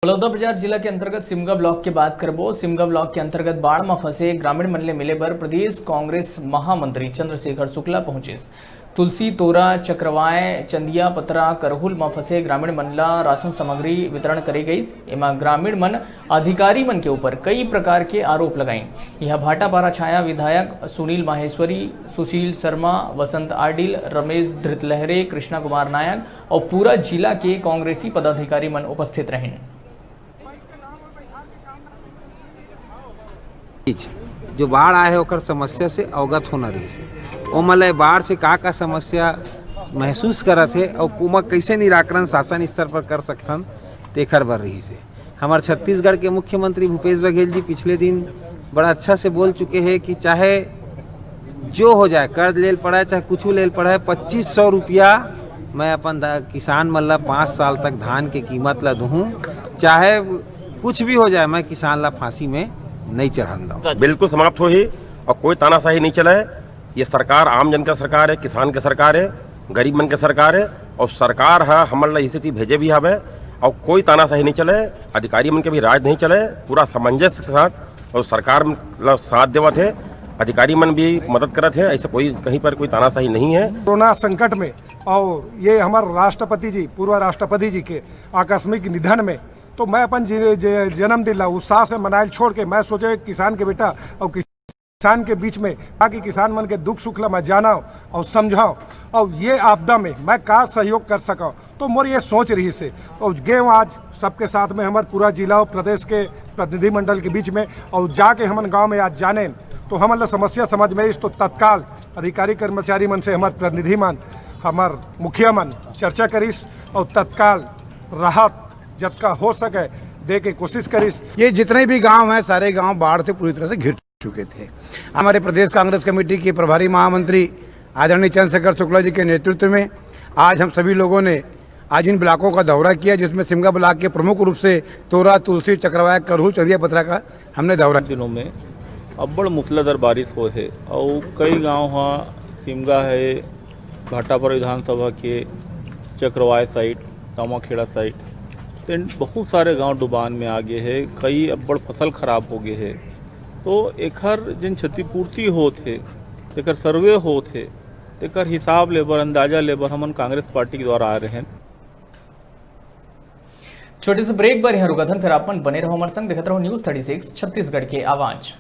बड़ौदा बाजार जिला के अंतर्गत सिमगा ब्लॉक की बात करबो। सिमगा ब्लॉक के अंतर्गत बाढ़ में फंसे ग्रामीण मन ले मिले बर प्रदेश कांग्रेस महामंत्री चंद्रशेखर शुक्ला पहुंचे। तुलसी तोरा चक्रवाय चंदिया पतरा करहुल में फंसे ग्रामीण मन ला राशन सामग्री वितरण करी गई। एमा ग्रामीण मन अधिकारी मन के ऊपर कई प्रकार के आरोप लगाई। यह भाटापारा छाया विधायक सुनील माहेश्वरी, सुशील शर्मा, वसंत आडिल, रमेश धृतलहरे, कृष्णा कुमार नायक और पूरा जिला के कांग्रेसी पदाधिकारी मन उपस्थित रहे। जो बाढ़ आए ओकर समस्या से अवगत होना रही से ओ मतलब बाढ़ से का समस्या महसूस करत है और कुमा कैसे निराकरण शासन स्तर पर कर सकथन तेखर बर रही से। हमारे छत्तीसगढ़ के मुख्यमंत्री भूपेश बघेल जी पिछले दिन बड़ा अच्छा से बोल चुके हैं कि चाहे जो हो जाए, कर्ज लेल पड़ा चाहे कुछ लेल पड़ा, 2500 रुपया मैं अपन किसान मन ला 5 साल तक धान के कीमत ला दूँ, चाहे कुछ भी हो जाए मैं किसान ला फांसी में नहीं चढ़ान दूँ। बिल्कुल समाप्त हो ही और कोई तानाशाही नहीं चला है। ये सरकार आम जन का सरकार है, किसान की सरकार है, गरीब मन की सरकार है और सरकार है हमारे ला स्थिति भेजे भी हवे और कोई तानाशाही नहीं चले, अधिकारी मन के भी राज नहीं चले, पूरा सामंजस्य के साथ और सरकार ला साथ देवत है, अधिकारी मन भी मदद करत है। ऐसा कोई कहीं पर कोई तानाशाही नहीं है। कोरोना संकट में और ये हमारे राष्ट्रपति जी, पूर्व राष्ट्रपति जी के आकस्मिक निधन में तो मैं अपन जन्मदिन ला उत्साह से मनाइल छोड़ के मैं सोचे किसान के बेटा और किसान के बीच में ताकि किसान मन के दुख सुख ला मैं जाना और समझाओ और ये आपदा में मैं का सहयोग कर सका। तो मोर ये सोच रही से और गेम आज सबके साथ में हमारे पूरा जिला और प्रदेश के प्रतिनिधिमंडल के बीच में और जाके हमन गांव में आज जाने तो हमारे समस्या समझ में इस तो तत्काल अधिकारी कर्मचारी मन से हमारे प्रतिनिधि मन हमार मुखिया मन चर्चा करीस और तत्काल राहत जब का हो सके दे के कोशिश करीस। ये जितने भी गांव हैं सारे गांव बाढ़ से पूरी तरह से घिर चुके थे। हमारे प्रदेश कांग्रेस कमेटी के प्रभारी महामंत्री आदरणीय चंद्रशेखर शुक्ला जी के नेतृत्व में आज हम सभी लोगों ने आज इन ब्लॉकों का दौरा किया, जिसमें सिमगा ब्लॉक के प्रमुख रूप से तोरा, तुलसी, चक्रवाय, करहुल, चंदिया पतरा का हमने दौरा। दिनों में अब्बड़ मूसलाधार बारिश हो है और कई गांव हाँ सिमगा है, भाटापारा विधानसभा के चक्रवाय साइड, तामाखेड़ा साइड, तो बहुत सारे गांव डुबान में आ गए है, कई अब्बड़ फसल खराब हो गए है। तो एकर जिन क्षतिपूर्ति होत है, तेकर सर्वे होत है, तेकर हिसाब लेबर, अंदाजा लेबर हमन कांग्रेस पार्टी के द्वारा आ रहे हैं। छोटे से ब्रेक बार यहाँ रुका था, फिर अपन बने रहो हमारे संग, देखते रहो न्यूज़ 36 छत्तीसगढ़ की आवाज़।